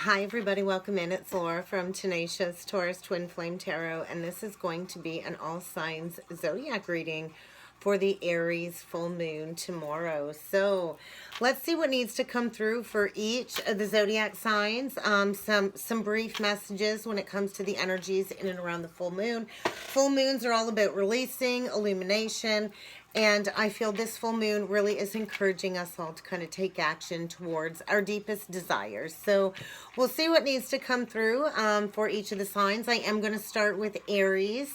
Hi everybody, welcome in. It's Laura from Tenacious Taurus Twin Flame Tarot, and this is going to be an all signs zodiac reading for the Aries full moon tomorrow. So let's see what needs to come through for each of the zodiac signs. Some brief messages when it comes to the energies in and around the full moon. Full moons are all about releasing, illumination, and I feel this full moon really is encouraging us all to kind of take action towards our deepest desires. So we'll see what needs to come through for each of the signs. I am going to start with Aries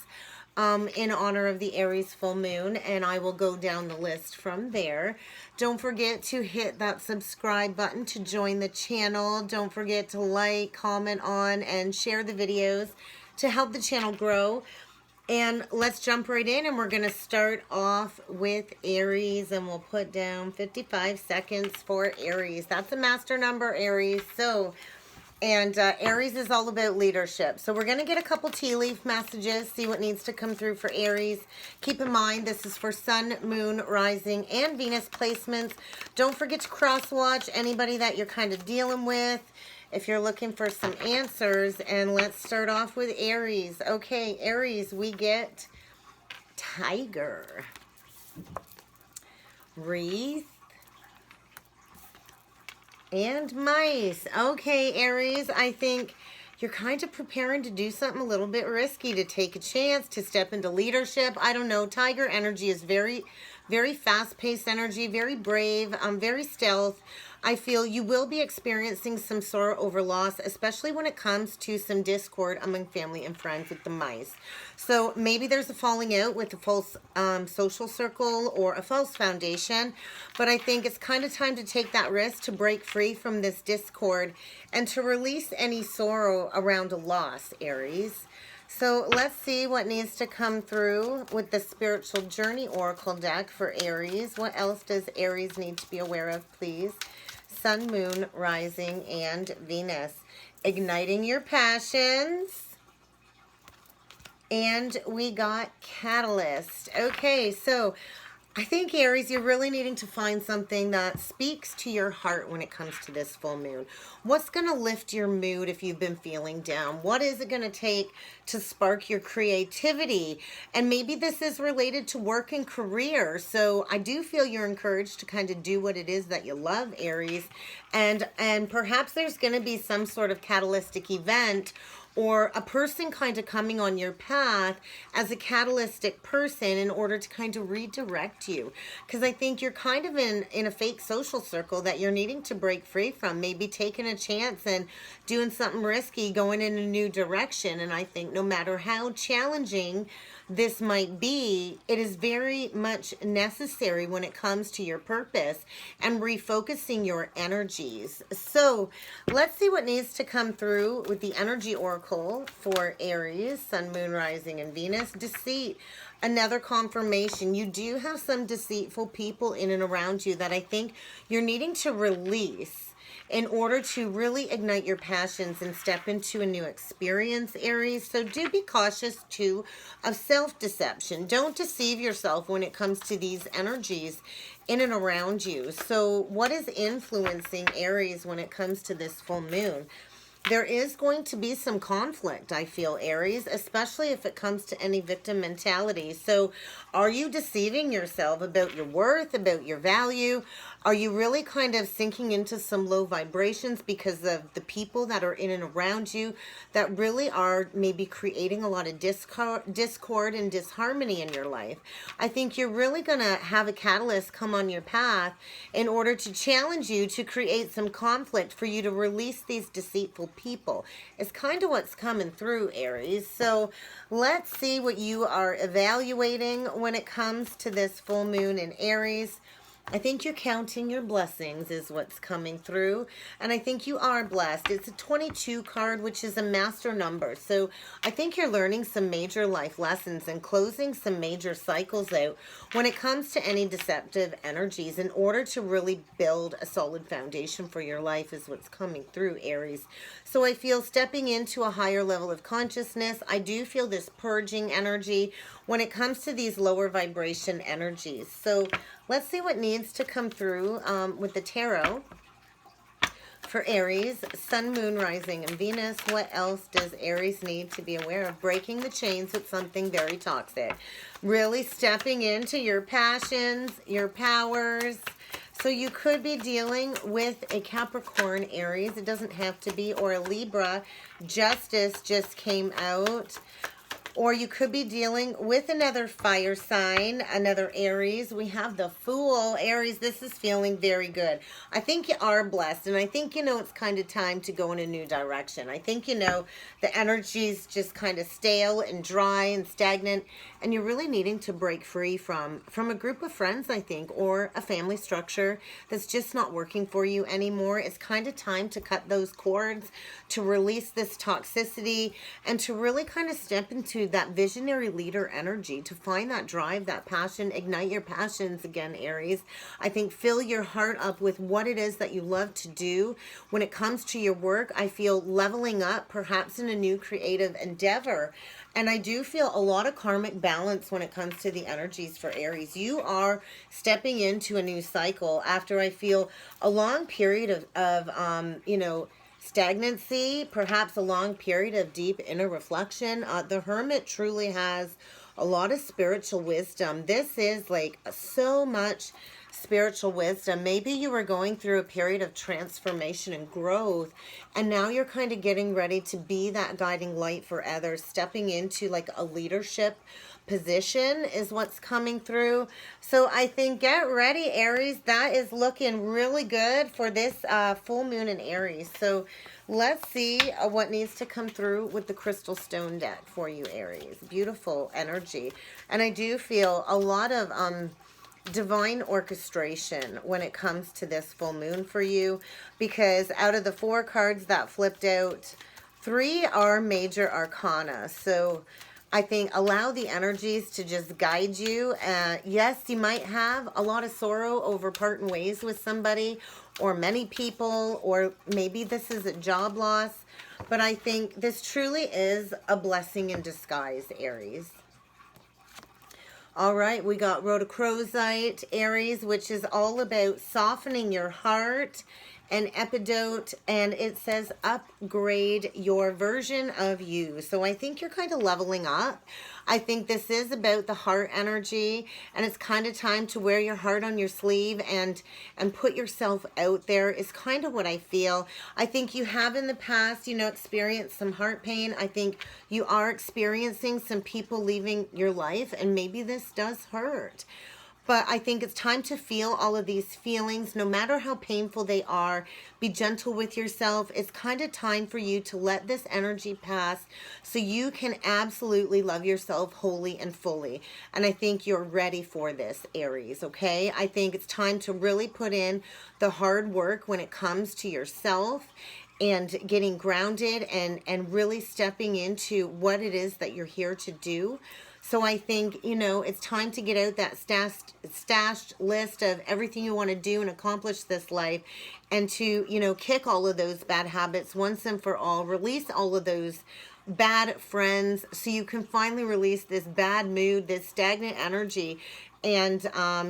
in honor of the Aries full moon, and I will go down the list from there. Don't forget to hit that subscribe button to join the channel. Don't forget to like, comment on, and share the videos to help the channel grow. And let's jump right in, and we're going to start off with Aries, and we'll put down 55 seconds for Aries. That's a master number, Aries. So, and Aries is all about leadership. So we're going to get a couple tea leaf messages, see what needs to come through for Aries. Keep in mind, this is for Sun, Moon, Rising, and Venus placements. Don't forget to cross-watch anybody that you're kind of dealing with if you're looking for some answers. And let's start off with Aries. Okay, Aries, we get Tiger, Wreath, and Mice. Okay, Aries, I think you're kind of preparing to do something a little bit risky, to take a chance, to step into leadership. I don't know. Tiger energy is very, very fast-paced energy, very brave, very stealth. I feel you will be experiencing some sorrow over loss, especially when it comes to some discord among family and friends with the Mice. So maybe there's a falling out with a false social circle or a false foundation, but I think it's kind of time to take that risk to break free from this discord and to release any sorrow around a loss, Aries. So let's see what needs to come through with the Spiritual Journey Oracle deck for Aries. What else does Aries need to be aware of, please? Sun, Moon, Rising, and Venus. Igniting your passions. And we got Catalyst. Okay, so I think, Aries, you're really needing to find something that speaks to your heart when it comes to this full moon. What's going to lift your mood if you've been feeling down? What is it going to take to spark your creativity? And maybe this is related to work and career. So I do feel you're encouraged to kind of do what it is that you love, Aries. And perhaps there's going to be some sort of catalytic event or a person kind of coming on your path as a catalytic person in order to kind of redirect you. Because I think you're kind of in a fake social circle that you're needing to break free from, maybe taking a chance and doing something risky, going in a new direction. And I think no matter how challenging this might be, it is very much necessary when it comes to your purpose and refocusing your energies. So let's see what needs to come through with the energy oracle for Aries, Sun, Moon, Rising, and Venus. Deceit. Another confirmation. You do have some deceitful people in and around you that I think you're needing to release in order to really ignite your passions and step into a new experience, Aries. So do be cautious, too, of self-deception. Don't deceive yourself when it comes to these energies in and around you. So what is influencing Aries when it comes to this full moon? There is going to be some conflict, I feel, Aries, especially if it comes to any victim mentality. So are you deceiving yourself about your worth, about your value? Are you really kind of sinking into some low vibrations because of the people that are in and around you that really are maybe creating a lot of discord and disharmony in your life? I think you're really going to have a catalyst come on your path in order to challenge you to create some conflict for you to release these deceitful people. It's kind of what's coming through, Aries. So let's see what you are evaluating when it comes to this full moon in Aries. I think you're counting your blessings is what's coming through. And I think you are blessed. It's a 22 card, which is a master number. So I think you're learning some major life lessons and closing some major cycles out when it comes to any deceptive energies in order to really build a solid foundation for your life is what's coming through, Aries. So I feel stepping into a higher level of consciousness. I do feel this purging energy when it comes to these lower vibration energies. So let's see what needs to come through with the tarot For Aries, Sun, Moon, Rising, and Venus, what else does Aries need to be aware of? Breaking the chains with something very toxic. Really stepping into your passions, your powers. So you could be dealing with a Capricorn, Aries. It doesn't have to be, or a Libra. Justice just came out. Or you could be dealing with another fire sign, another Aries. We have the Fool. Aries, this is feeling very good. I think you are blessed, and I think, you know, it's kind of time to go in a new direction. I think, you know, the energy's just kind of stale and dry and stagnant, and you're really needing to break free from a group of friends, I think, or a family structure that's just not working for you anymore. It's kind of time to cut those cords, to release this toxicity, and to really kind of step into that visionary leader energy, to find that drive, that passion, ignite your passions again, Aries. I think fill your heart up with what it is that you love to do. When it comes to your work, I feel leveling up, perhaps in a new creative endeavor. And I do feel a lot of karmic balance when it comes to the energies for Aries. You are stepping into a new cycle after, I feel, a long period of you know, stagnancy, perhaps a long period of deep inner reflection. The Hermit truly has a lot of spiritual wisdom. This is like so much spiritual wisdom. Maybe you were going through a period of transformation and growth, and now you're kind of getting ready to be that guiding light for others, stepping into like a leadership position is what's coming through. So I think get ready, Aries. That is looking really good for this full moon in Aries. So let's see what needs to come through with the crystal stone deck for you, Aries. Beautiful energy. And I do feel a lot of divine orchestration when it comes to this full moon for you, because out of the 4 cards that flipped out, 3 are major arcana. So I think allow the energies to just guide you. Yes, you might have a lot of sorrow over parting ways with somebody or many people, or maybe this is a job loss, but I think this truly is a blessing in disguise, Aries. All right, we got rhodochrosite, Aries, which is all about softening your heart, and epidote, and it says upgrade your version of you. So I think you're kind of leveling up. I think this is about the heart energy, and it's kind of time to wear your heart on your sleeve and put yourself out there is kind of what I feel. I think you have in the past, you know, experienced some heart pain. I think you are experiencing some people leaving your life, and maybe this does hurt. But I think it's time to feel all of these feelings, no matter how painful they are. Be gentle with yourself. It's kind of time for you to let this energy pass so you can absolutely love yourself wholly and fully. And I think you're ready for this, Aries, okay? I think it's time to really put in the hard work when it comes to yourself and getting grounded and really stepping into what it is that you're here to do. So I think, you know, it's time to get out that stashed list of everything you want to do and accomplish this life, and to, you know, kick all of those bad habits once and for all. Release all of those bad friends so you can finally release this bad mood, this stagnant energy, and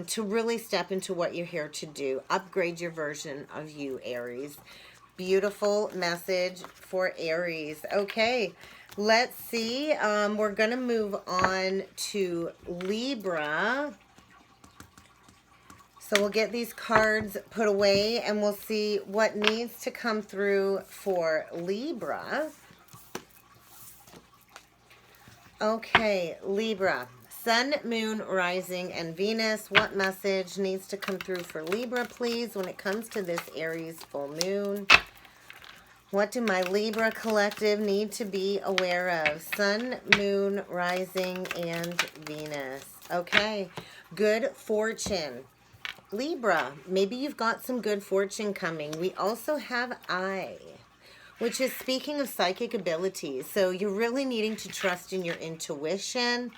to really step into what you're here to do. Upgrade your version of you, Aries. Beautiful message for Aries. Okay. Let's see. We're going to move on to Libra. So we'll get these cards put away and we'll see what needs to come through for Libra. Okay, Libra. Sun, Moon, Rising, and Venus. What message needs to come through for Libra, please, when it comes to this Aries full moon? What do my Libra collective need to be aware of? Sun, Moon, Rising, and Venus. Okay. Good fortune. Libra, maybe you've got some good fortune coming. We also have I, which is speaking of psychic abilities. So you're really needing to trust in your intuition.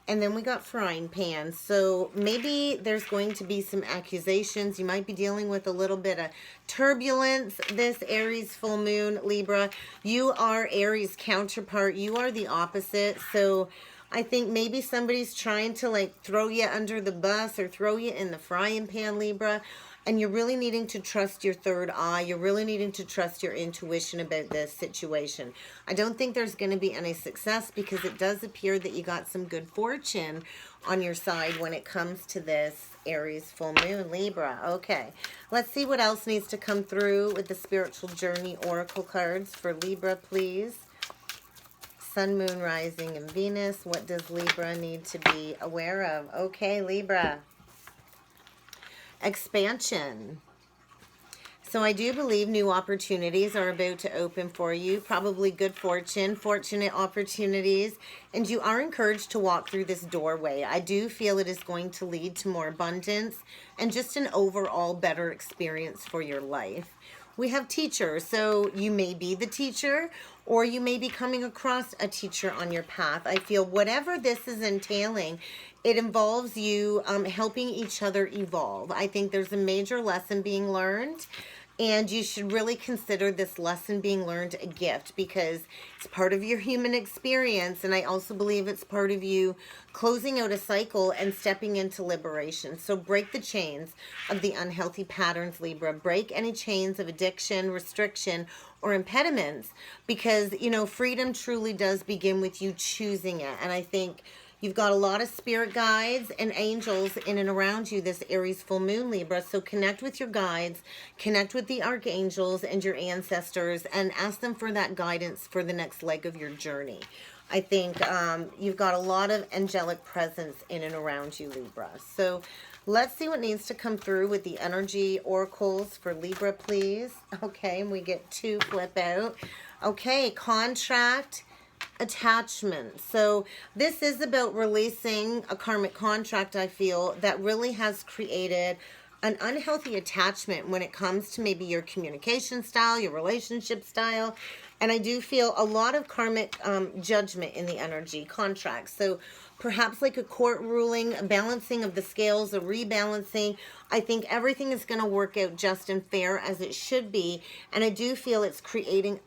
And then we got frying pan. So maybe there's going to be some accusations. You might be dealing with a little bit of turbulence this Aries full moon, Libra. You are Aries counterpart. You are the opposite. So I think maybe somebody's trying to like throw you under the bus or throw you in the frying pan, Libra. And you're really needing to trust your third eye. You're really needing to trust your intuition about this situation. I don't think there's going to be any success because it does appear that you got some good fortune on your side when it comes to this Aries full moon, Libra. Okay, let's see what else needs to come through with the spiritual journey oracle cards for Libra, please. Sun, Moon, Rising, and Venus. What does Libra need to be aware of? Okay, Libra. Expansion. So I do believe new opportunities are about to open for you. Probably good fortune, fortunate opportunities. And you are encouraged to walk through this doorway. I do feel it is going to lead to more abundance and just an overall better experience for your life. We have teachers, so you may be the teacher or you may be coming across a teacher on your path. I feel whatever this is entailing, it involves you helping each other evolve. I think there's a major lesson being learned, and you should really consider this lesson being learned a gift because it's part of your human experience. And I also believe it's part of you closing out a cycle and stepping into liberation. So break the chains of the unhealthy patterns, Libra. Break any chains of addiction, restriction, or impediments because, you know, freedom truly does begin with you choosing it. And I think you've got a lot of spirit guides and angels in and around you this Aries full moon, Libra. So connect with your guides, connect with the archangels and your ancestors, and ask them for that guidance for the next leg of your journey. I think you've got a lot of angelic presence in and around you, Libra. So let's see what needs to come through with the energy oracles for Libra, please. Okay, and we get 2 flip out. Okay, contract, attachment. So this is about releasing a karmic contract, I feel, that really has created an unhealthy attachment when it comes to maybe your communication style, your relationship style. And I do feel a lot of karmic judgment in the energy contract. So perhaps like a court ruling, a balancing of the scales, a rebalancing. I think everything is going to work out just and fair as it should be. And I do feel it's creating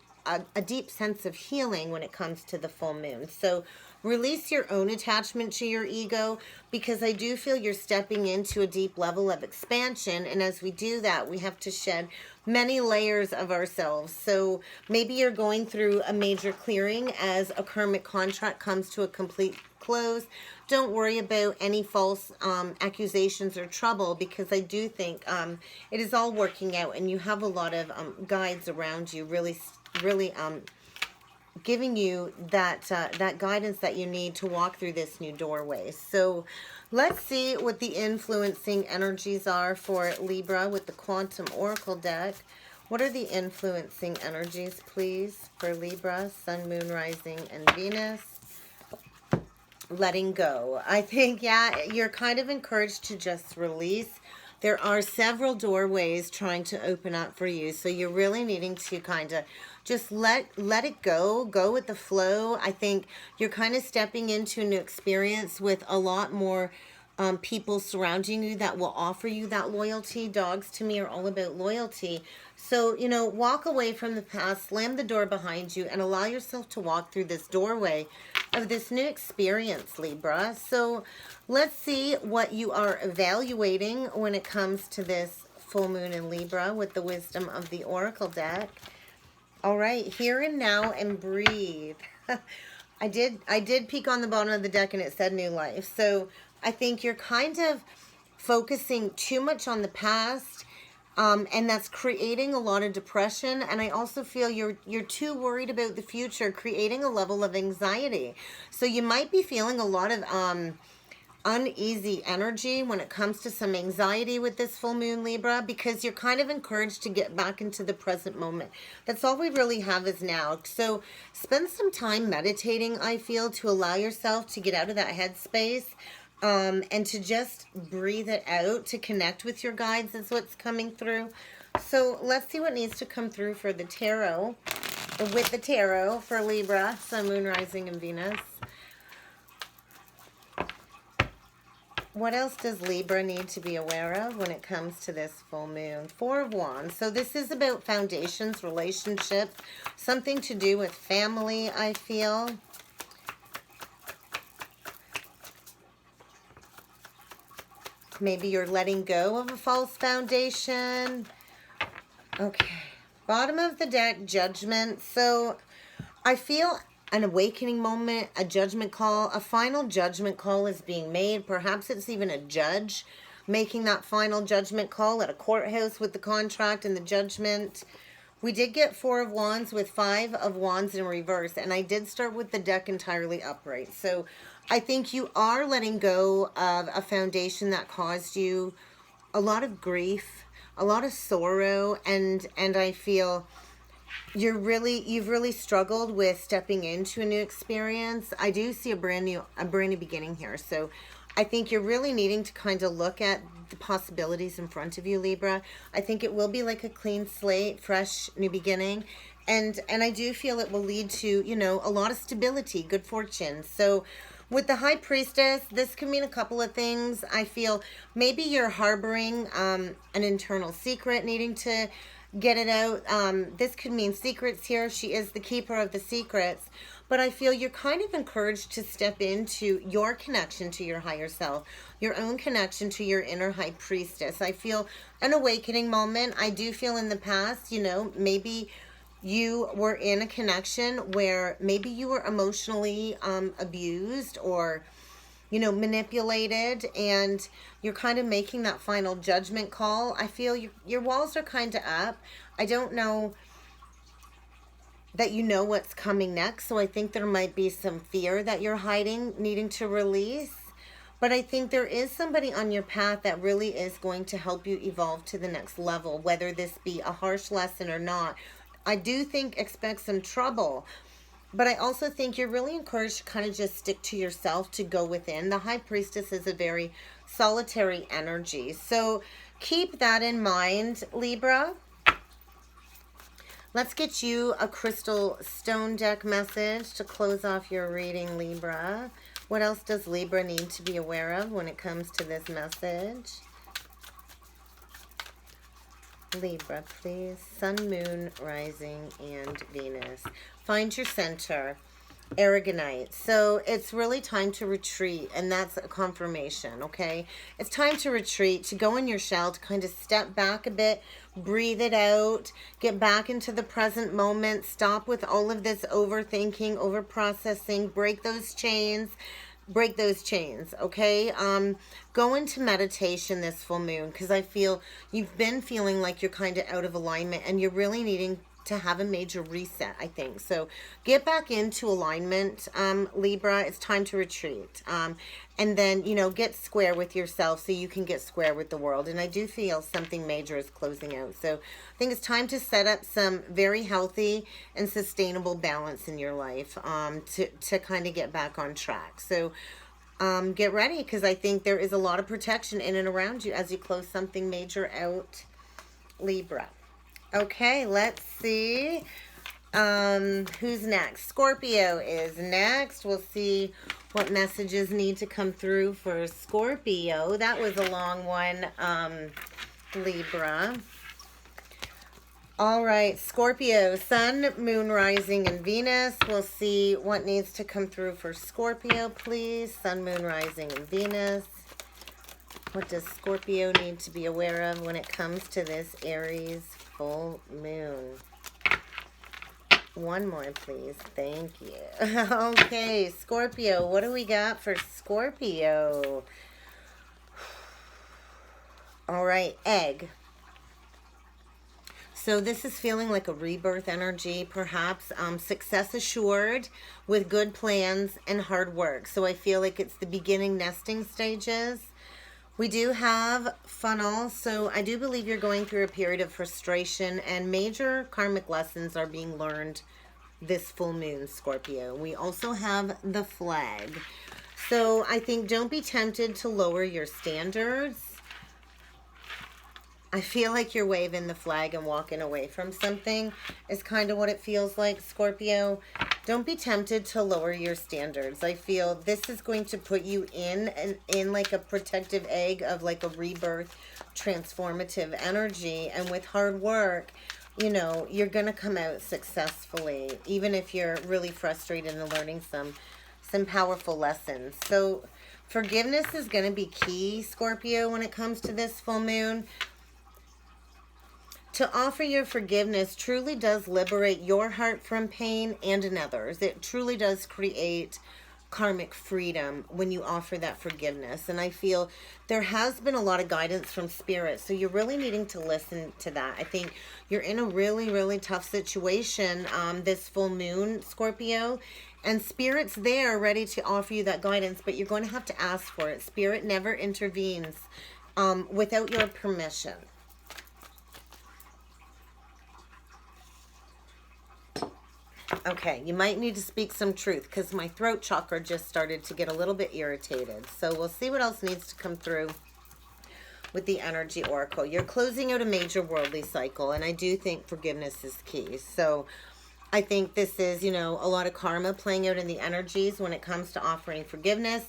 a deep sense of healing when it comes to the full moon. So release your own attachment to your ego because I do feel you're stepping into a deep level of expansion. And as we do that, we have to shed many layers of ourselves. So maybe you're going through a major clearing as a karmic contract comes to a complete close. Don't worry about any false accusations or trouble because I do think it is all working out and you have a lot of guides around you really giving you that that guidance that you need to walk through this new doorway. So let's see what the influencing energies are for Libra with the Quantum Oracle deck. What are the influencing energies, please, for Libra, Sun, Moon, Rising, and Venus? Letting go. I think, yeah, you're kind of encouraged to just release. There are several doorways trying to open up for you, so you're really needing to kind of just let it go with the flow. I think you're kind of stepping into a new experience with a lot more people surrounding you that will offer you that loyalty. Dogs to me are all about loyalty. So, you know, walk away from the past, slam the door behind you, and allow yourself to walk through this doorway of this new experience, Libra. So let's see what you are evaluating when it comes to this full moon in Libra with the wisdom of the Oracle deck. All right, here and now and breathe. I did peek on the bottom of the deck and it said new life. So I think you're kind of focusing too much on the past, and that's creating a lot of depression. And I also feel you're too worried about the future, creating a level of anxiety. So you might be feeling a lot of uneasy energy when it comes to some anxiety with this full moon, Libra, because you're kind of encouraged to get back into the present moment. That's all we really have is now. So spend some time meditating, I feel, to allow yourself to get out of that headspace and to just breathe it out, to connect with your guides is what's coming through. So let's see what needs to come through for the tarot, with the tarot for Libra, Sun, Moon, Rising, and Venus. What else does Libra need to be aware of when it comes to this full moon? 4 of Wands. So this is about foundations, relationships, something to do with family, I feel. Maybe you're letting go of a false foundation. Okay. Bottom of the deck, Judgment. So I feel an awakening moment, a judgment call, a final judgment call is being made. Perhaps it's even a judge making that final judgment call at a courthouse with the contract and the judgment. We did get 4 of Wands with 5 of Wands in reverse, and I did start with the deck entirely upright. So I think you are letting go of a foundation that caused you a lot of grief, a lot of sorrow, and I feel you've really struggled with stepping into a new experience. I do see a brand new beginning here. So I think you're really needing to kind of look at the possibilities in front of you, Libra. I think it will be like a clean slate, fresh new beginning. And I do feel it will lead to, you know, a lot of stability, good fortune. So with the High Priestess, this could mean a couple of things. I feel maybe you're harboring an internal secret, needing to get it out. This could mean secrets here. She is the keeper of the secrets. But I feel you're kind of encouraged to step into your connection to your higher self, your own connection to your inner High Priestess. I feel an awakening moment. I do feel in the past, you know, maybe you were in a connection where maybe you were emotionally abused or, you know, manipulated, and you're kind of making that final judgment call. I feel your walls are kind of up. I don't know that you know what's coming next, so I think there might be some fear that you're hiding, needing to release. But I think there is somebody on your path that really is going to help you evolve to the next level, whether this be a harsh lesson or not. I do think expect some trouble, but I also think you're really encouraged to kind of just stick to yourself, to go within. The High Priestess is a very solitary energy, so keep that in mind, Libra. Let's get you a crystal stone deck message to close off your reading, Libra. What else does Libra need to be aware of when it comes to this message? Libra, please. Sun, Moon, Rising, and Venus. Find your center. Aragonite. So it's really time to retreat, and that's a confirmation, okay? It's time to retreat, to go in your shell, to kind of step back a bit, breathe it out, get back into the present moment, stop with all of this overthinking, overprocessing, break those chains, okay? Go into meditation this full moon, because I feel you've been feeling like you're kind of out of alignment, and you're really needing to have a major reset, I think. So get back into alignment, Libra. It's time to retreat. And then, you know, get square with yourself so you can get square with the world. And I do feel something major is closing out. So I think it's time to set up some very healthy and sustainable balance in your life, to kind of get back on track. So get ready, because I think there is a lot of protection in and around you as you close something major out, Libra. Okay, let's see. Who's next? Scorpio is next. We'll see what messages need to come through for Scorpio. That was a long one, Libra. All right, Scorpio, Sun, Moon, Rising, and Venus. We'll see what needs to come through for Scorpio, please. Sun, Moon, Rising, and Venus. What does Scorpio need to be aware of when it comes to this Aries full moon? One more, please. Thank you. Okay, Scorpio. What do we got for Scorpio? All right, egg. So this is feeling like a rebirth energy, perhaps. Success assured with good plans and hard work. So I feel like it's the beginning nesting stages. We do have funnel, so I do believe you're going through a period of frustration, and major karmic lessons are being learned this full moon, Scorpio. We also have the flag. So I think don't be tempted to lower your standards. I feel like you're waving the flag and walking away from something is kind of what it feels like, Scorpio. Don't be tempted to lower your standards. I feel this is going to put you in like a protective egg of like a rebirth, transformative energy. And with hard work, you know, you're going to come out successfully, even if you're really frustrated and learning some powerful lessons. So Forgiveness is going to be key, Scorpio, when it comes to this full moon. To offer your forgiveness truly does liberate your heart from pain and another's. It truly does create karmic freedom when you offer that forgiveness. And I feel there has been a lot of guidance from spirit, so you're really needing to listen to that. I think you're in a really, really tough situation this full moon, Scorpio, and spirit's there ready to offer you that guidance, but you're going to have to ask for it. Spirit never intervenes without your permission. Okay, you might need to speak some truth because my throat chakra just started to get a little bit irritated. So we'll see what else needs to come through with the energy oracle. You're closing out a major worldly cycle, and I do think forgiveness is key. So I think this is, you know, a lot of karma playing out in the energies when it comes to offering forgiveness.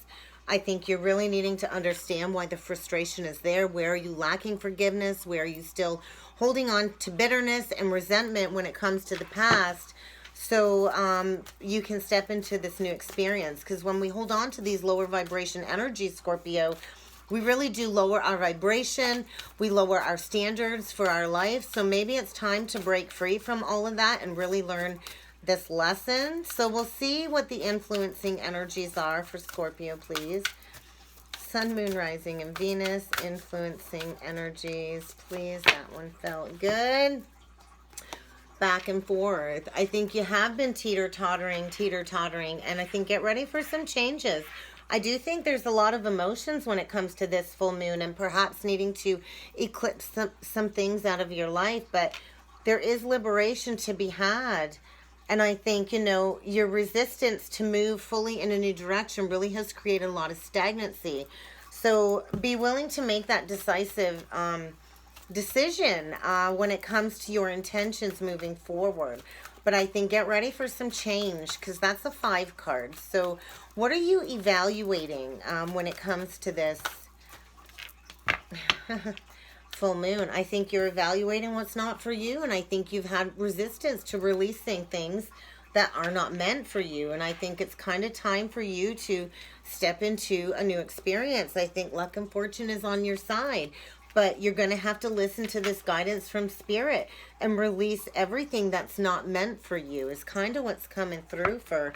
I think you're really needing to understand why the frustration is there. Where are you lacking forgiveness? Where are you still holding on to bitterness and resentment when it comes to the past? So you can step into this new experience, because when we hold on to these lower vibration energies, Scorpio, we really do lower our vibration. We lower our standards for our life. So maybe it's time to break free from all of that and really learn this lesson. So we'll see what the influencing energies are for Scorpio, please. Sun, Moon, Rising, and Venus. Influencing energies, please. That one felt good. Back and forth. I think you have been teeter-tottering, and I think get ready for some changes. I do think there's a lot of emotions when it comes to this full moon, and perhaps needing to eclipse some things out of your life, but there is liberation to be had. And I think, you know, your resistance to move fully in a new direction really has created a lot of stagnancy. So be willing to make that decisive decision when it comes to your intentions moving forward. But I think get ready for some change, because that's a 5 card. So what are you evaluating when it comes to this full moon? I think you're evaluating what's not for you, and I think you've had resistance to releasing things that are not meant for you. And I think it's kind of time for you to step into a new experience. I think luck and fortune is on your side. But you're going to have to listen to this guidance from spirit and release everything that's not meant for you is kind of what's coming through for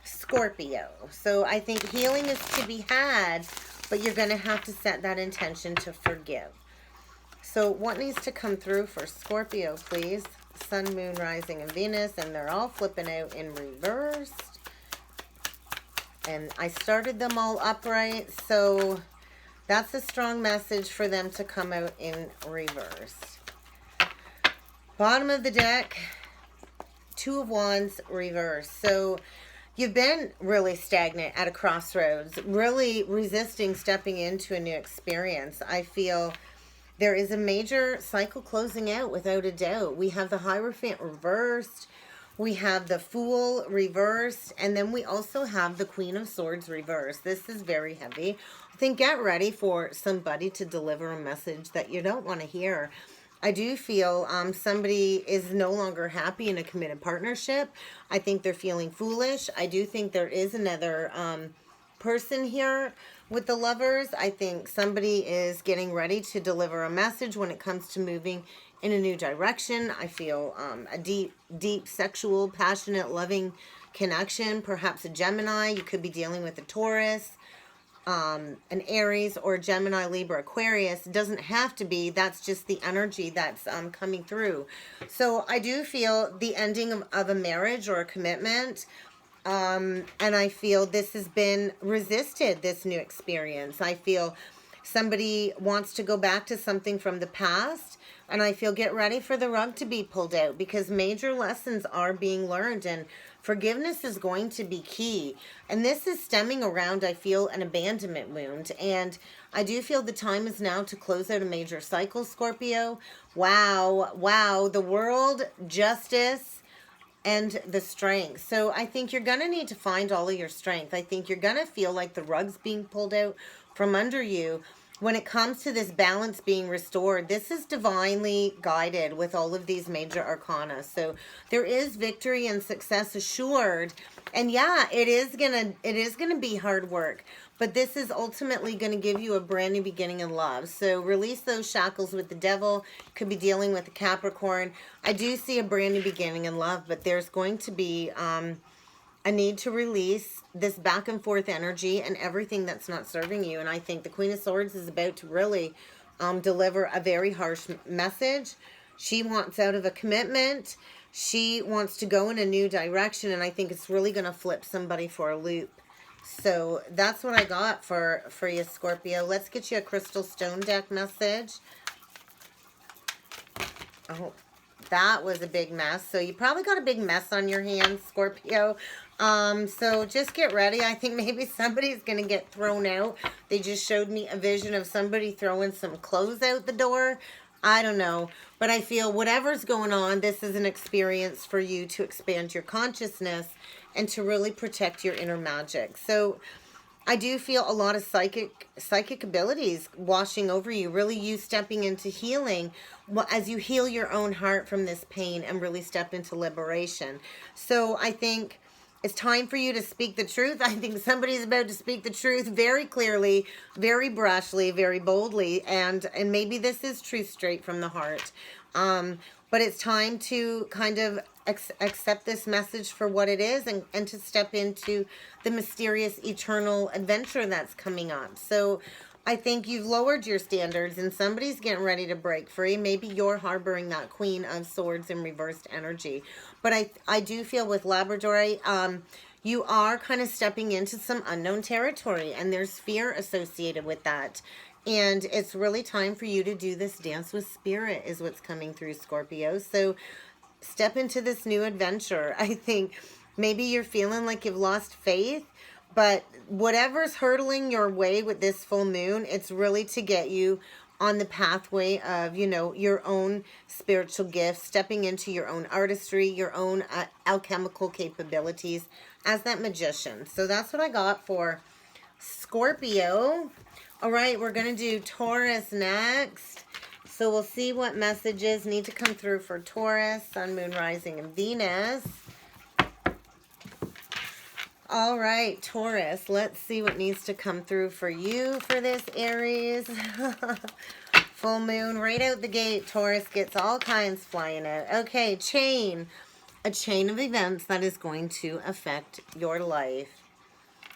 Scorpio. So I think healing is to be had, but you're going to have to set that intention to forgive. So what needs to come through for Scorpio, please? Sun, Moon, Rising, and Venus, and they're all flipping out in reverse. And I started them all upright, so that's a strong message for them to come out in reverse. Bottom of the deck, 2 of Wands, reverse. So you've been really stagnant at a crossroads, really resisting stepping into a new experience. I feel there is a major cycle closing out without a doubt. We have the Hierophant reversed. We have the Fool reversed. And then we also have the Queen of Swords reversed. This is very heavy. I think get ready for somebody to deliver a message that you don't want to hear. I do feel somebody is no longer happy in a committed partnership. I think they're feeling foolish. I do think there is another person here with the Lovers. I think somebody is getting ready to deliver a message when it comes to moving in a new direction. I feel a deep sexual, passionate, loving connection. Perhaps a Gemini. You could be dealing with a Taurus, an Aries, or Gemini, Libra, Aquarius. It doesn't have to be. That's just the energy that's coming through. So I do feel the ending of a marriage or a commitment. And I feel this has been resisted, this new experience. I feel somebody wants to go back to something from the past. And I feel get ready for the rug to be pulled out, because major lessons are being learned, and forgiveness is going to be key. And this is stemming around, I feel, an abandonment wound. And I do feel the time is now to close out a major cycle, Scorpio. Wow. The world, justice, and the strength. So I think you're going to need to find all of your strength. I think you're going to feel like the rug's being pulled out from under you. when it comes to this balance being restored, this is divinely guided with all of these major arcana. So there is victory and success assured. And yeah, it is gonna be hard work, but this is ultimately going to give you a brand new beginning in love. So release those shackles with the devil. Could be dealing with the Capricorn. I do see a brand new beginning in love, but there's going to be a need to release this back and forth energy and everything that's not serving you. And I think the Queen of Swords is about to really deliver a very harsh message. She wants out of a commitment. She wants to go in a new direction, and I think it's really going to flip somebody for a loop. So that's what I got for you, Scorpio. Let's get you a crystal stone deck message. Oh, that was a big mess. So you probably got a big mess on your hands, Scorpio. So just get ready. I think maybe somebody's going to get thrown out. They just showed me a vision of somebody throwing some clothes out the door. I don't know. But I feel whatever's going on, this is an experience for you to expand your consciousness and to really protect your inner magic. So I do feel a lot of psychic abilities washing over you, really you stepping into healing as you heal your own heart from this pain and really step into liberation. So I think it's time for you to speak the truth. I think somebody's about to speak the truth very clearly, very brashly, very boldly, and maybe this is truth straight from the heart. But it's time to kind of accept this message for what it is and to step into the mysterious eternal adventure that's coming up. So I think you've lowered your standards and somebody's getting ready to break free. Maybe you're harboring that Queen of Swords in reversed energy. But I do feel with Labrador, you are kind of stepping into some unknown territory, and there's fear associated with that. And it's really time for you to do this dance with spirit is what's coming through, Scorpio. So step into this new adventure. I think maybe you're feeling like you've lost faith, but whatever's hurdling your way with this full moon, it's really to get you on the pathway of, you know, your own spiritual gifts, stepping into your own artistry, your own alchemical capabilities as that magician. So that's what I got for Scorpio. All right, we're going to do Taurus next. So we'll see what messages need to come through for Taurus, Sun, Moon, Rising, and Venus. All right, Taurus, let's see what needs to come through for you for this Aries. Full moon, right out the gate, Taurus gets all kinds flying out. Okay, chain. A chain of events that is going to affect your life.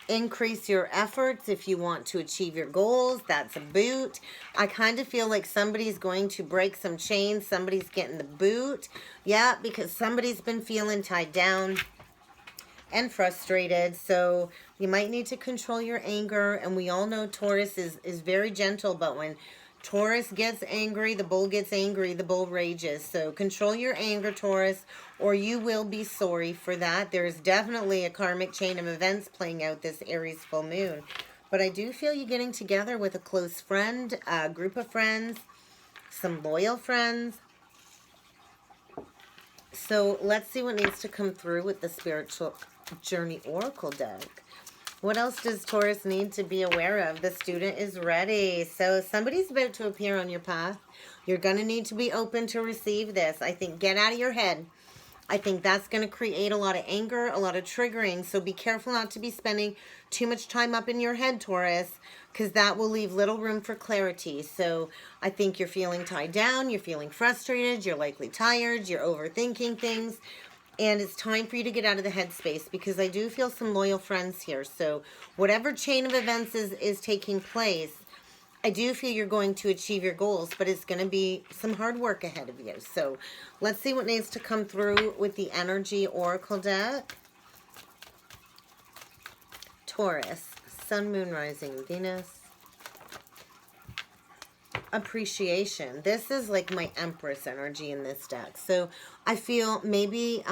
Increase your efforts if you want to achieve your goals. That's a boot. I kind of feel like somebody's going to break some chains. Somebody's getting the boot. Yeah, because somebody's been feeling tied down and frustrated. So you might need to control your anger. And we all know Taurus is very gentle, but when Taurus gets angry, the bull gets angry, the bull rages. So control your anger, Taurus, or you will be sorry for that. There's definitely a karmic chain of events playing out this Aries full moon. But I do feel you getting together with a close friend, a group of friends, some loyal friends. So let's see what needs to come through with the Spiritual Journey Oracle deck. What else does Taurus need to be aware of? The student is ready. So somebody's about to appear on your path. You're going to need to be open to receive this. I think get out of your head. I think that's going to create a lot of anger, a lot of triggering. So be careful not to be spending too much time up in your head, Taurus, because that will leave little room for clarity. So I think you're feeling tied down. You're feeling frustrated. You're likely tired. You're overthinking things. And it's time for you to get out of the headspace because I do feel some loyal friends here. So whatever chain of events is taking place, I do feel you're going to achieve your goals, but it's going to be some hard work ahead of you. So let's see what needs to come through with the Energy Oracle deck. Taurus, Sun, Moon, Rising, Venus. Appreciation. This is like my Empress energy in this deck. So I feel maybe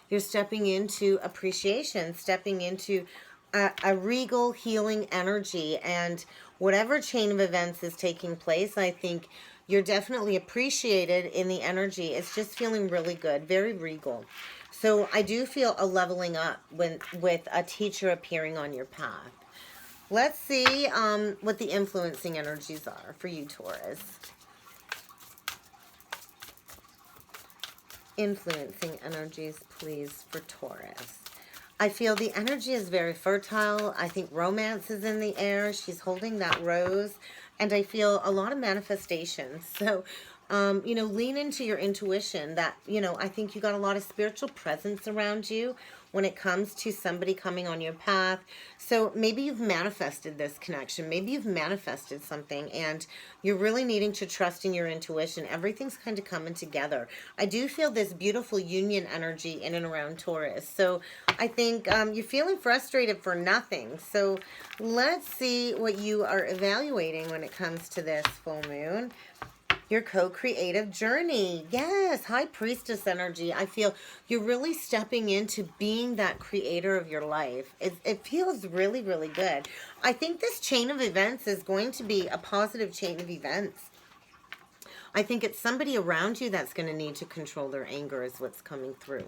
you're stepping into appreciation, stepping into a regal healing energy, and whatever chain of events is taking place, I think you're definitely appreciated in the energy. It's just feeling really good, very regal. So I do feel a leveling up with a teacher appearing on your path. Let's see what the influencing energies are for you, Taurus. Influencing energies, please, for Taurus. I feel the energy is very fertile. I think romance is in the air. She's holding that rose. And I feel a lot of manifestations. So, you know, lean into your intuition that, you know, I think you got a lot of spiritual presence around you when it comes to somebody coming on your path. So maybe you've manifested this connection. Maybe you've manifested something and you're really needing to trust in your intuition. Everything's kind of coming together. I do feel this beautiful union energy in and around Taurus. So I think you're feeling frustrated for nothing. So let's see what you are evaluating when it comes to this full moon. Your co-creative journey. Yes, High Priestess energy. I feel you're really stepping into being that creator of your life. It feels really, really good. I think this chain of events is going to be a positive chain of events. I think it's somebody around you that's going to need to control their anger is what's coming through.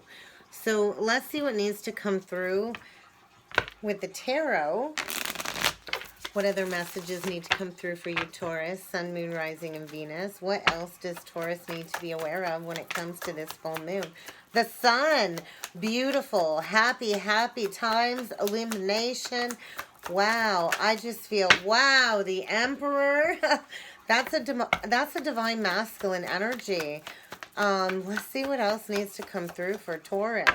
So let's see what needs to come through with the tarot. What other messages need to come through for you, Taurus? Sun, Moon, Rising, and Venus. What else does Taurus need to be aware of when it comes to this full moon? The Sun. Beautiful. Happy, happy times. Illumination. Wow. I just feel, wow, the Emperor. That's a divine masculine energy. Let's see what else needs to come through for Taurus.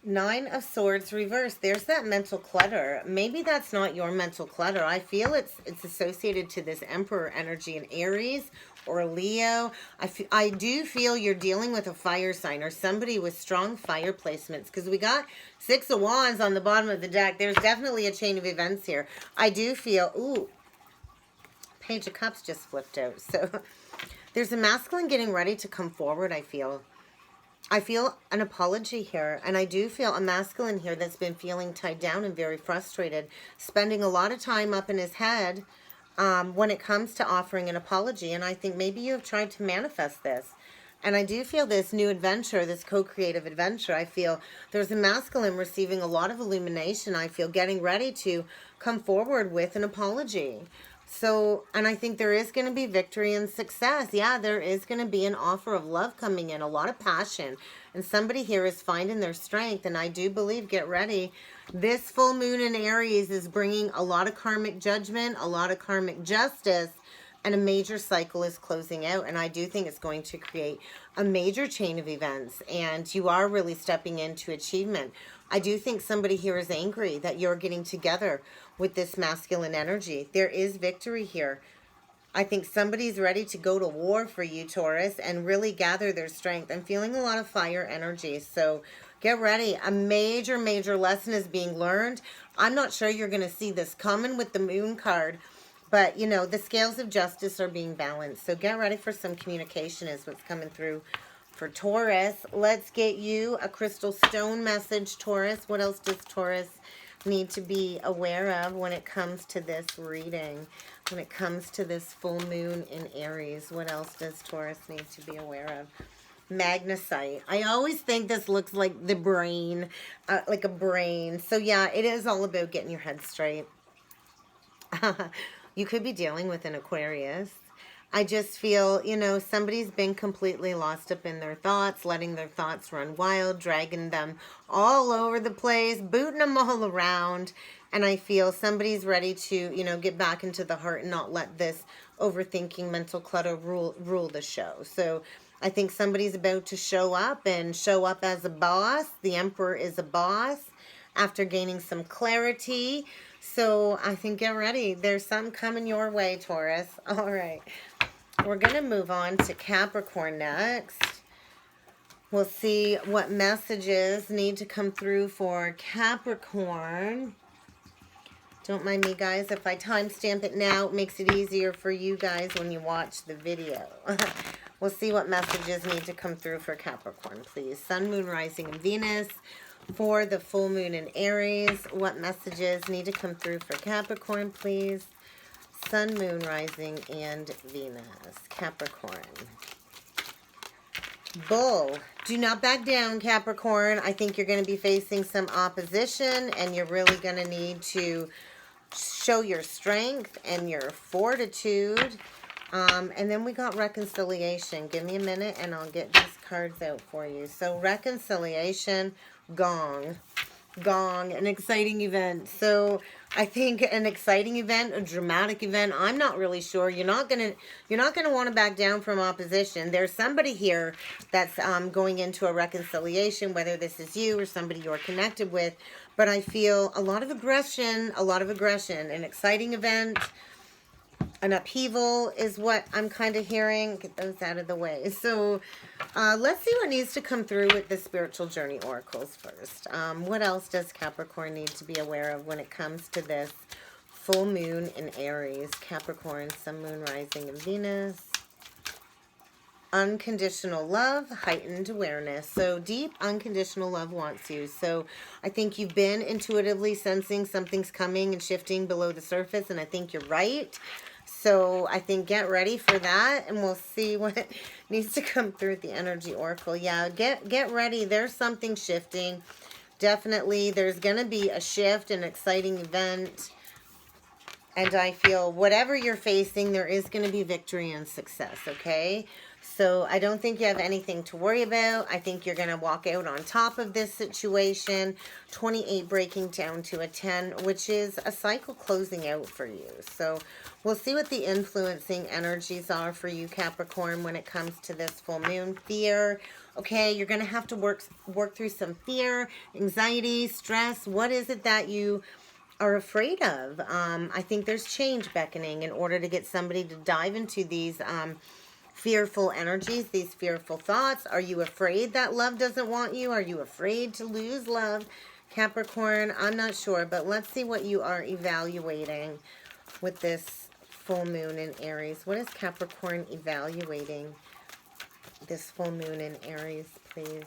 Nine of Swords reversed. There's that mental clutter. Maybe that's not your mental clutter. I feel it's associated to this Emperor energy in Aries or Leo. I do feel you're dealing with a fire sign or somebody with strong fire placements because we got Six of Wands on the bottom of the deck. There's definitely a chain of events here. I do feel, ooh, Page of Cups just flipped out. So there's a masculine getting ready to come forward, I feel. I feel an apology here, and I do feel a masculine here that's been feeling tied down and very frustrated, spending a lot of time up in his head when it comes to offering an apology, and I think maybe you have tried to manifest this. And I do feel this new adventure, this co-creative adventure, I feel there's a masculine receiving a lot of illumination, I feel getting ready to come forward with an apology. So, and I think there is going to be victory and success. Yeah, there is going to be an offer of love coming in, a lot of passion. And somebody here is finding their strength. And I do believe, get ready, this full moon in Aries is bringing a lot of karmic judgment, a lot of karmic justice, and a major cycle is closing out. And I do think it's going to create a major chain of events. And you are really stepping into achievement. I do think somebody here is angry that you're getting together with this masculine energy. There is victory here. I think somebody's ready to go to war for you, Taurus, and really gather their strength. I'm feeling a lot of fire energy. So get ready. A major, major lesson is being learned. I'm not sure you're going to see this coming with the moon card. But, you know, the scales of justice are being balanced. So get ready for some communication is what's coming through for Taurus. Let's get you a crystal stone message, Taurus. What else does Taurus need to be aware of when it comes to this reading? When it comes to this full moon in Aries, what else does Taurus need to be aware of? Magnesite. I always think this looks like the brain, like a brain. So yeah, it is all about getting your head straight. You could be dealing with an Aquarius. I just feel, you know, somebody's been completely lost up in their thoughts, letting their thoughts run wild, dragging them all over the place, booting them all around. And I feel somebody's ready to, you know, get back into the heart and not let this overthinking mental clutter rule the show. So I think somebody's about to show up and show up as a boss. The Emperor is a boss after gaining some clarity. So I think get ready. There's some coming your way, Taurus. All right. We're going to move on to Capricorn next. We'll see what messages need to come through for Capricorn. Don't mind me, guys. If I timestamp it now, it makes it easier for you guys when you watch the video. We'll see what messages need to come through for Capricorn, please. Sun, Moon, Rising, and Venus. For the full moon in Aries, what messages need to come through for Capricorn, please? Sun, Moon, Rising, and Venus. Capricorn. Bull. Do not back down, Capricorn. I think you're going to be facing some opposition, and you're really going to need to show your strength and your fortitude. And then we got reconciliation. Give me a minute and I'll get these cards out for you. So reconciliation, gong, an exciting event. So I think an exciting event, a dramatic event. I'm not really sure. You're not gonna want to back down from opposition. There's somebody here that's going into a reconciliation, whether this is you or somebody you're connected with. But I feel a lot of aggression, an exciting event. An upheaval is what I'm kind of hearing. Get those out of the way. So let's see what needs to come through with the spiritual journey oracles first. What else does Capricorn need to be aware of when it comes to this full moon in Aries? Capricorn, sun, moon, rising, and Venus. Unconditional love, heightened awareness. So deep unconditional love wants you. So I think you've been intuitively sensing something's coming and shifting below the surface, and I think you're right. So I think get ready for that, and we'll see what needs to come through at the energy oracle. Yeah, get ready. There's something shifting. Definitely, there's going to be a shift, an exciting event. And I feel whatever you're facing, there is going to be victory and success, okay? So I don't think you have anything to worry about. I think you're going to walk out on top of this situation. 28 breaking down to a 10, which is a cycle closing out for you. So we'll see what the influencing energies are for you, Capricorn, when it comes to this full moon. Fear. Okay, you're going to have to work through some fear, anxiety, stress. What is it that you are afraid of? I think there's change beckoning in order to get somebody to dive into these fearful energies, these fearful thoughts. Are you afraid that love doesn't want you? Are you afraid to lose love, Capricorn? I'm not sure, but let's see what you are evaluating with this full moon in Aries. What is Capricorn evaluating this full moon in Aries, please?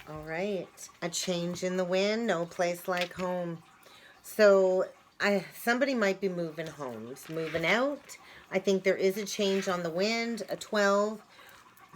All right. A change in the wind, no place like home. So somebody might be moving homes, moving out. I think there is a change on the wind, a 12,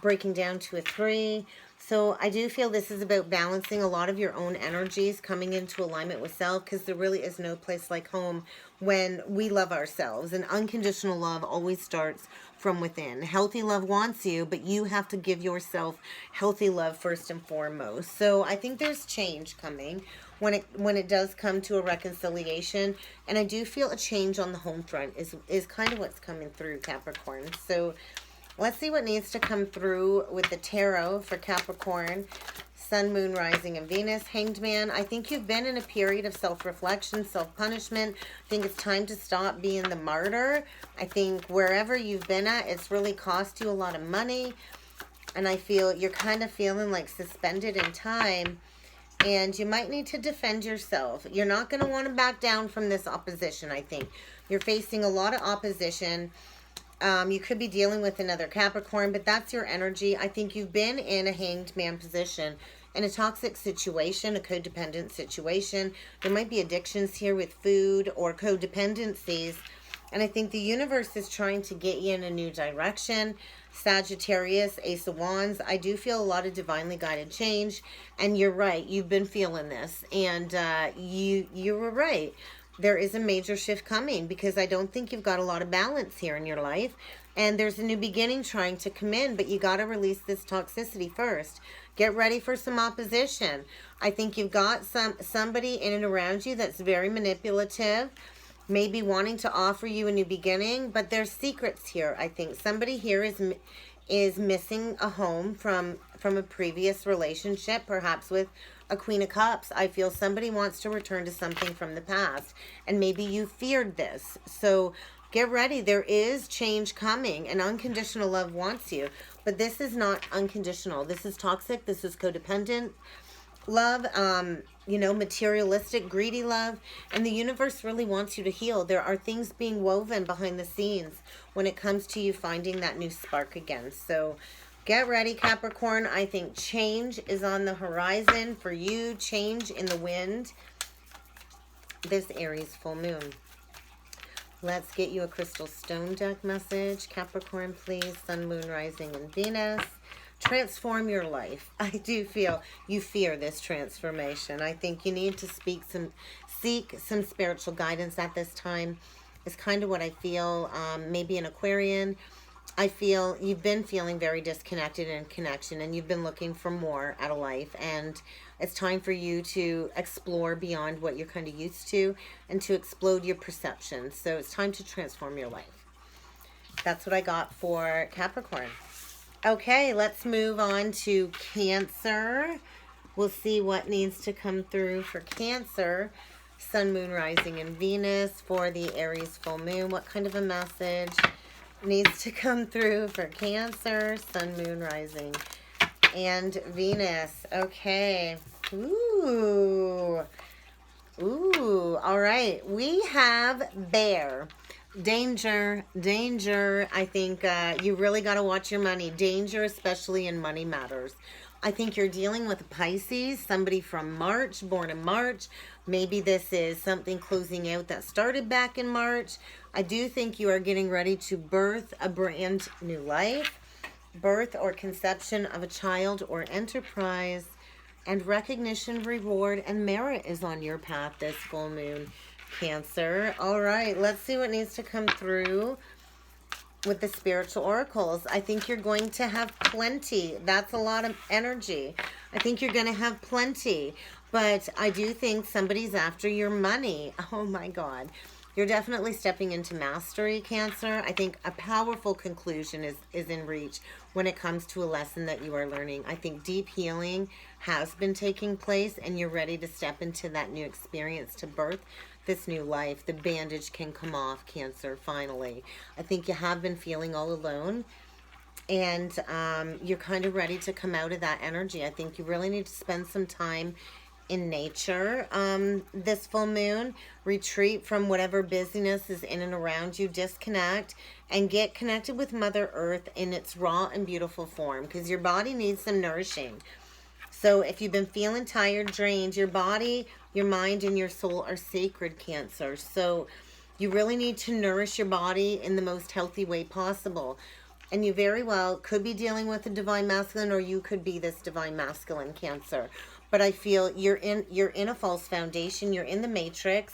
breaking down to a 3. So I do feel this is about balancing a lot of your own energies, coming into alignment with self, because there really is no place like home when we love ourselves. And unconditional love always starts from within. Healthy love wants you, but you have to give yourself healthy love first and foremost. So I think there's change coming when it does come to a reconciliation. And I do feel a change on the home front is kind of what's coming through, Capricorn. So let's see what needs to come through with the tarot for Capricorn. Sun, moon, rising, and Venus. Hanged Man. I think you've been in a period of self-reflection, self-punishment. I think it's time to stop being the martyr. I think wherever you've been at, it's really cost you a lot of money. And I feel you're kind of feeling like suspended in time. And you might need to defend yourself. You're not going to want to back down from this opposition, I think. You're facing a lot of opposition. You could be dealing with another Capricorn, but that's your energy. I think you've been in a hanged man position, in a toxic situation, a codependent situation. There might be addictions here with food or codependencies. And I think the universe is trying to get you in a new direction. Sagittarius, Ace of Wands. I do feel a lot of divinely guided change. And you're right. You've been feeling this. And you were right. There is a major shift coming because I don't think you've got a lot of balance here in your life. And there's a new beginning trying to come in. But you got to release this toxicity first. Get ready for some opposition. I think you've got somebody in and around you that's very manipulative. Maybe wanting to offer you a new beginning, but there's secrets here. I think somebody here is missing a home from a previous relationship, perhaps with a Queen of Cups. I feel somebody wants to return to something from the past, and maybe you feared this. So get ready. There is change coming, and unconditional love wants you, but this is not unconditional. This is toxic. This is codependent love, materialistic, greedy love, and the universe really wants you to heal. There are things being woven behind the scenes when it comes to you finding that new spark again. So get ready, Capricorn. I think change is on the horizon for you. Change in the wind. This Aries full moon. Let's get you a crystal stone deck message. Capricorn, please. Sun, Moon, Rising, and Venus. Transform your life. I do feel you fear this transformation. I think you need to seek some spiritual guidance at this time. Is kind of what I feel. Maybe an Aquarian. I feel you've been feeling very disconnected in connection, and you've been looking for more out of life, and it's time for you to explore beyond what you're kind of used to and to explode your perceptions. So it's time to transform your life. That's what I got for Capricorn. Okay, let's move on to Cancer. We'll see what needs to come through for Cancer. Sun, Moon, Rising, and Venus for the Aries full moon. What kind of a message needs to come through for Cancer? Sun, Moon, Rising, and Venus. Okay. Ooh. Ooh. All right. We have Bear. Danger, danger. I think you really got to watch your money. Danger, especially in money matters. I think you're dealing with a Pisces, somebody from March, born in March. Maybe this is something closing out that started back in March. I do think you are getting ready to birth a brand new life. Birth or conception of a child or enterprise. And recognition, reward, and merit is on your path this full moon, Cancer. All right, let's see what needs to come through with the spiritual oracles. I think you're going to have plenty. That's a lot of energy. I think you're going to have plenty. But I do think somebody's after your money. Oh my God. You're definitely stepping into mastery, Cancer. I think a powerful conclusion is in reach when it comes to a lesson that you are learning. I think deep healing has been taking place, and you're ready to step into that new experience to birth this new life. The bandage can come off, Cancer, finally. I think you have been feeling all alone, and you're kind of ready to come out of that energy. I think you really need to spend some time in nature this full moon. Retreat from whatever busyness is in and around you. Disconnect and get connected with Mother Earth in its raw and beautiful form, because your body needs some nourishing. So if you've been feeling tired, drained, your body, your mind, and your soul are sacred, Cancer. So you really need to nourish your body in the most healthy way possible. And you very well could be dealing with a divine masculine, or you could be this divine masculine, Cancer. But I feel you're in a false foundation. You're in the matrix,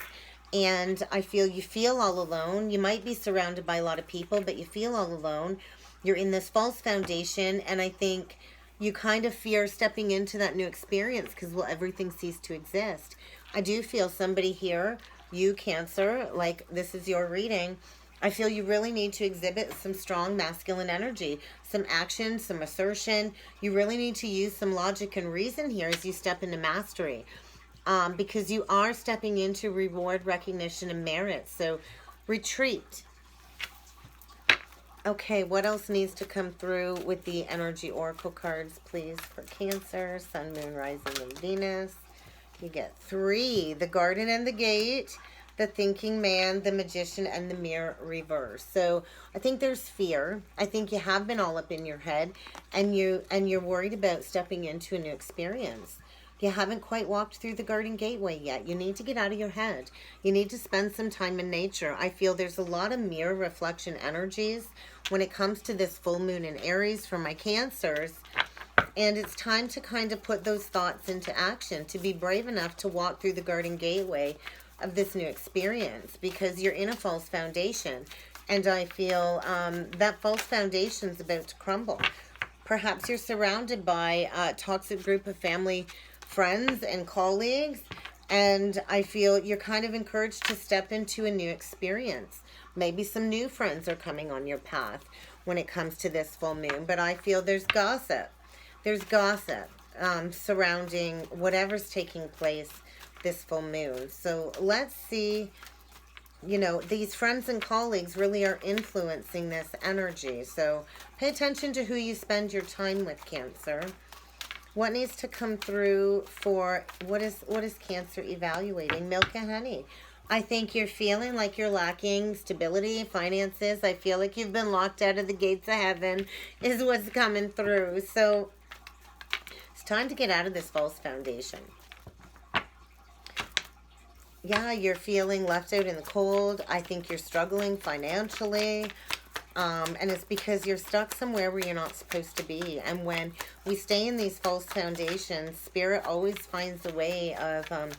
and I feel you feel all alone. You might be surrounded by a lot of people, but you feel all alone. You're in this false foundation, and I think you kind of fear stepping into that new experience, because will everything cease to exist? I do feel somebody here, you Cancer, like this is your reading. I feel you really need to exhibit some strong masculine energy, some action, some assertion. You really need to use some logic and reason here as you step into mastery, because you are stepping into reward, recognition, and merit. So retreat. Okay, what else needs to come through with the energy oracle cards, please, for Cancer, Sun, Moon, Rising, and Venus? You get 3, the Garden and the Gate, the Thinking Man, the Magician, and the Mirror reverse. So I think there's fear. I think you have been all up in your head, and you're worried about stepping into a new experience. You haven't quite walked through the garden gateway yet. You need to get out of your head. You need to spend some time in nature. I feel there's a lot of mirror reflection energies when it comes to this full moon in Aries for my Cancers. And it's time to kind of put those thoughts into action, to be brave enough to walk through the garden gateway of this new experience, because you're in a false foundation. And I feel that false foundation is about to crumble. Perhaps you're surrounded by a toxic group of family, friends, and colleagues, and I feel you're kind of encouraged to step into a new experience. Maybe some new friends are coming on your path when it comes to this full moon, but I feel there's gossip. There's gossip surrounding whatever's taking place this full moon. So let's see, you know, these friends and colleagues really are influencing this energy. So pay attention to who you spend your time with, Cancer. What needs to come through for, what is Cancer evaluating? Milk and honey. I think you're feeling like you're lacking stability, finances. I feel like you've been locked out of the gates of heaven is what's coming through. So it's time to get out of this false foundation. yeah, you're feeling left out in the cold. I think you're struggling financially. And it's because you're stuck somewhere where you're not supposed to be. And when we stay in these false foundations, Spirit always finds a way of,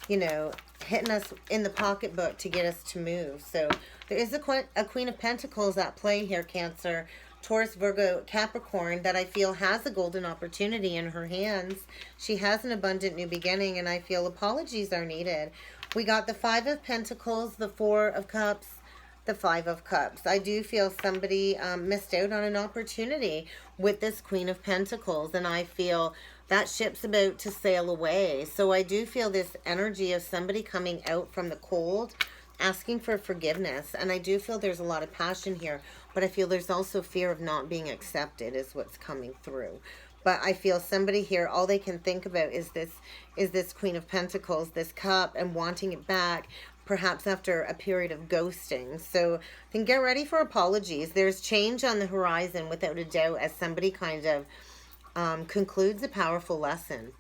you know, hitting us in the pocketbook to get us to move. So there is a Queen of Pentacles at play here, Cancer. Taurus, Virgo, Capricorn, that I feel has a golden opportunity in her hands. She has an abundant new beginning, and I feel apologies are needed. We got the Five of Pentacles, the Four of Cups, the Five of Cups. I do feel somebody missed out on an opportunity with this Queen of Pentacles, and I feel that ship's about to sail away. So I do feel this energy of somebody coming out from the cold, asking for forgiveness, and I do feel there's a lot of passion here, but I feel there's also fear of not being accepted is what's coming through. But I feel somebody here, all they can think about is this Queen of Pentacles, this cup, and wanting it back, perhaps after a period of ghosting. So then get ready for apologies. There's change on the horizon without a doubt, as somebody kind of concludes a powerful lesson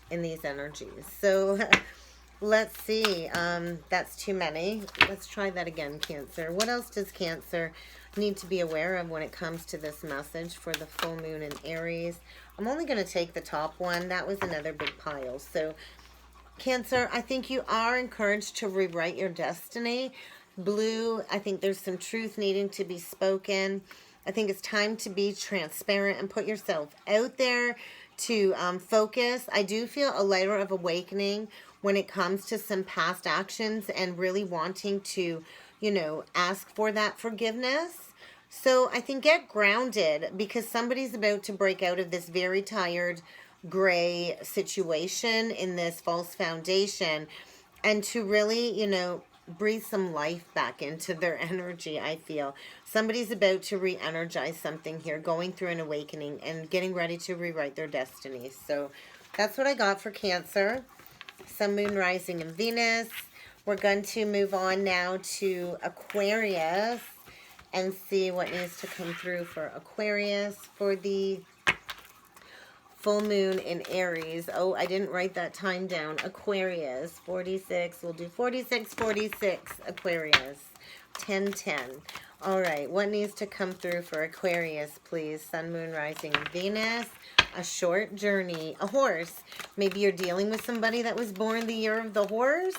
in these energies. So let's see. That's too many. Let's try that again, Cancer. What else does Cancer need to be aware of when it comes to this message for the full moon in Aries? I'm only going to take the top one. That was another big pile. So Cancer, I think you are encouraged to rewrite your destiny. Blue, I think there's some truth needing to be spoken. I think it's time to be transparent and put yourself out there to focus. I do feel a layer of awakening when it comes to some past actions and really wanting to, you know, ask for that forgiveness. So I think get grounded, because somebody's about to break out of this very tired gray situation in this false foundation, and to really, you know, breathe some life back into their energy. I feel somebody's about to re-energize something here, going through an awakening and getting ready to rewrite their destiny. So that's what I got for Cancer. Sun, Moon, Rising, and Venus. We're going to move on now to Aquarius and see what needs to come through for Aquarius for the full moon in Aries. Oh, I didn't write that time down. Aquarius, 46. We'll do 46, 46. Aquarius, 10, 10. All right, what needs to come through for Aquarius, please? Sun, Moon, Rising, Venus. A short journey. A horse. Maybe you're dealing with somebody that was born the year of the horse.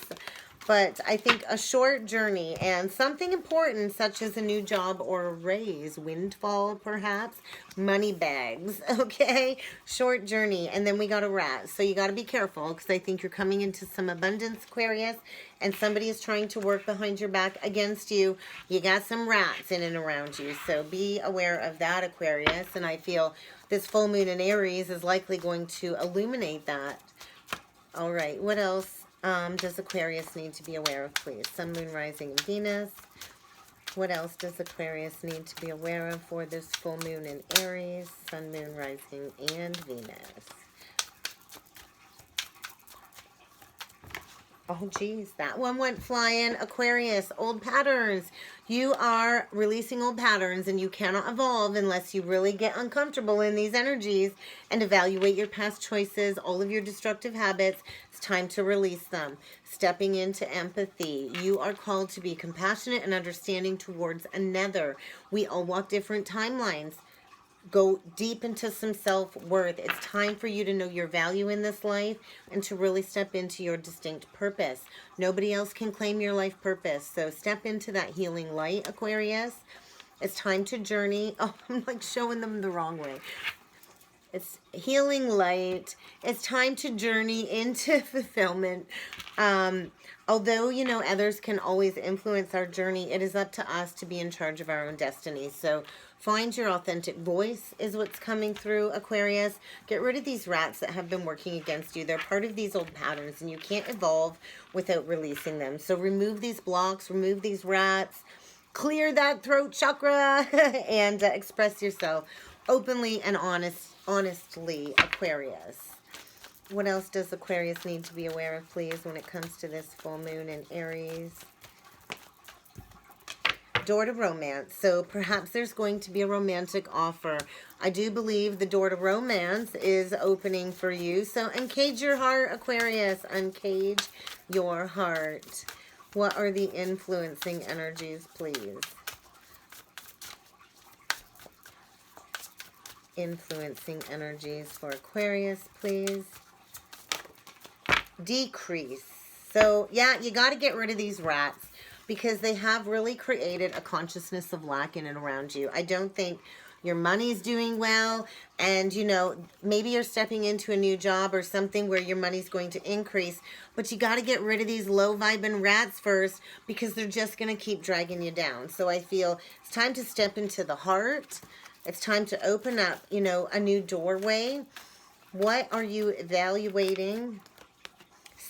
But I think a short journey and something important, such as a new job or a raise, windfall perhaps, money bags, okay? Short journey. And then we got a rat. So you got to be careful, because I think you're coming into some abundance, Aquarius, and somebody is trying to work behind your back against you. You got some rats in and around you. So be aware of that, Aquarius. And I feel this full moon in Aries is likely going to illuminate that. All right, what else does Aquarius need to be aware of, please? Sun, Moon, Rising, and Venus. What else does Aquarius need to be aware of for this full moon in Aries? Sun, Moon, Rising, and Venus. Oh, geez, that one went flying. Aquarius, old patterns. You are releasing old patterns, and you cannot evolve unless you really get uncomfortable in these energies and evaluate your past choices, all of your destructive habits. It's time to release them. Stepping into empathy. You are called to be compassionate and understanding towards another. We all walk different timelines. Go deep into some self-worth. It's time for you to know your value in this life and to really step into your distinct purpose. Nobody else can claim your life purpose. So step into that healing light, Aquarius. It's time to journey. Oh, I'm like showing them the wrong way. It's healing light. It's time to journey into fulfillment. Although, you know, others can always influence our journey, it is up to us to be in charge of our own destiny. So find your authentic voice is what's coming through, Aquarius. Get rid of these rats that have been working against you. They're part of these old patterns, and you can't evolve without releasing them. So remove these blocks, remove these rats, clear that throat chakra, and express yourself openly and honestly, Aquarius. What else does Aquarius need to be aware of, please, when it comes to this full moon in Aries? Door to romance. So perhaps there's going to be a romantic offer. I do believe the door to romance is opening for you. So uncage your heart, Aquarius. Uncage your heart. What are the influencing energies, please? Influencing energies for Aquarius, please. Decrease. So, yeah, you got to get rid of these rats because they have really created a consciousness of lack in and around you. I don't think your money's doing well, and, you know, maybe you're stepping into a new job or something where your money's going to increase, but you got to get rid of these low-vibing rats first because they're just going to keep dragging you down. So I feel it's time to step into the heart. It's time to open up, you know, a new doorway. What are you evaluating?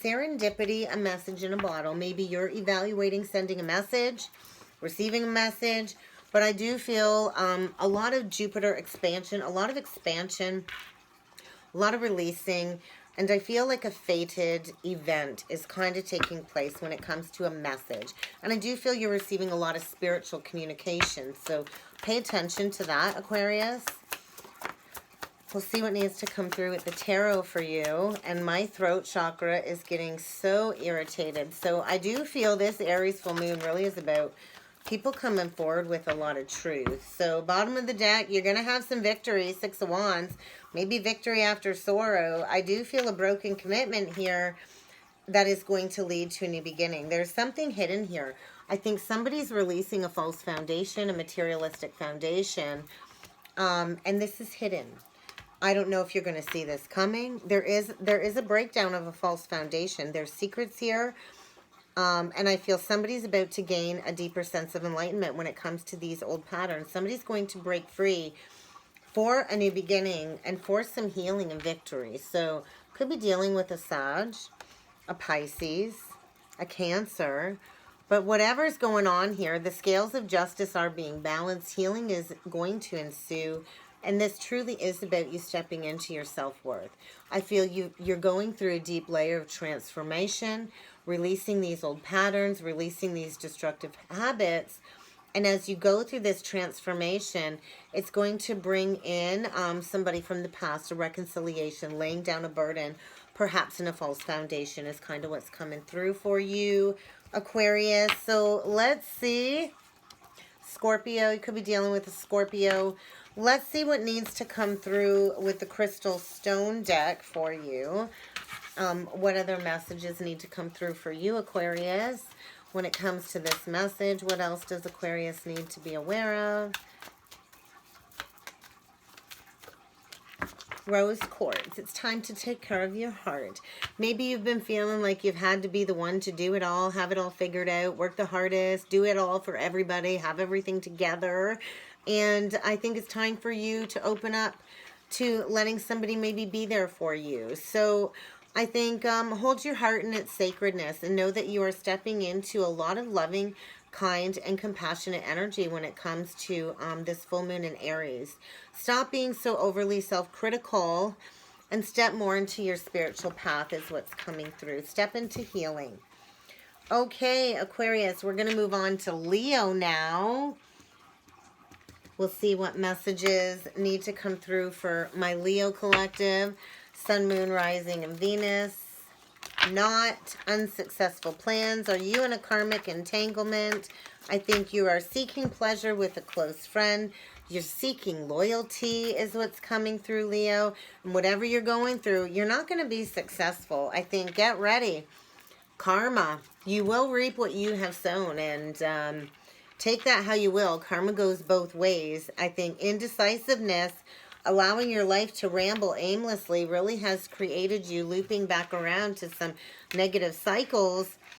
Serendipity, a message in a bottle. Maybe you're evaluating sending a message, receiving a message, but I do feel a lot of Jupiter expansion, a lot of expansion, a lot of releasing, and I feel like a fated event is kind of taking place when it comes to a message. And I do feel you're receiving a lot of spiritual communication, so pay attention to that, Aquarius. We'll see what needs to come through with the tarot for you. And my throat chakra is getting so irritated. So I do feel this Aries full moon really is about people coming forward with a lot of truth. So bottom of the deck, you're going to have some victory. Six of Wands. Maybe victory after sorrow. I do feel a broken commitment here that is going to lead to a new beginning. There's something hidden here. I think somebody's releasing a false foundation, a materialistic foundation. And this is hidden. I don't know if you're going to see this coming. There is a breakdown of a false foundation. There's secrets here. And I feel somebody's about to gain a deeper sense of enlightenment when it comes to these old patterns. Somebody's going to break free for a new beginning and for some healing and victory. So could be dealing with a Sag, a Pisces, a Cancer. But whatever's going on here, the scales of justice are being balanced. Healing is going to ensue. And this truly is about you stepping into your self-worth. I feel you're going through a deep layer of transformation, releasing these old patterns, releasing these destructive habits. And as you go through this transformation, it's going to bring in somebody from the past, a reconciliation, laying down a burden, perhaps in a false foundation is kind of what's coming through for you, Aquarius. So let's see. Scorpio, you could be dealing with a Scorpio. Let's see what needs to come through with the Crystal Stone deck for you. What other messages need to come through for you, Aquarius, when it comes to this message? What else does Aquarius need to be aware of? Rose quartz. It's time to take care of your heart. Maybe you've been feeling like you've had to be the one to do it all, have it all figured out, work the hardest, do it all for everybody, have everything together. And I think it's time for you to open up to letting somebody maybe be there for you. So I think hold your heart in its sacredness and know that you are stepping into a lot of loving, kind, and compassionate energy when it comes to this full moon in Aries. Stop being so overly self-critical and step more into your spiritual path is what's coming through. Step into healing. Okay, Aquarius, we're going to move on to Leo now. We'll see what messages need to come through for my Leo collective. Sun, Moon, Rising, and Venus. Not unsuccessful plans. Are you in a karmic entanglement? I think you are seeking pleasure with a close friend. You're seeking loyalty is what's coming through, Leo. And whatever you're going through, you're not going to be successful. I think get ready. Karma. You will reap what you have sown. And take that how you will. Karma goes both ways. I think indecisiveness, allowing your life to ramble aimlessly, really has created you looping back around to some negative cycles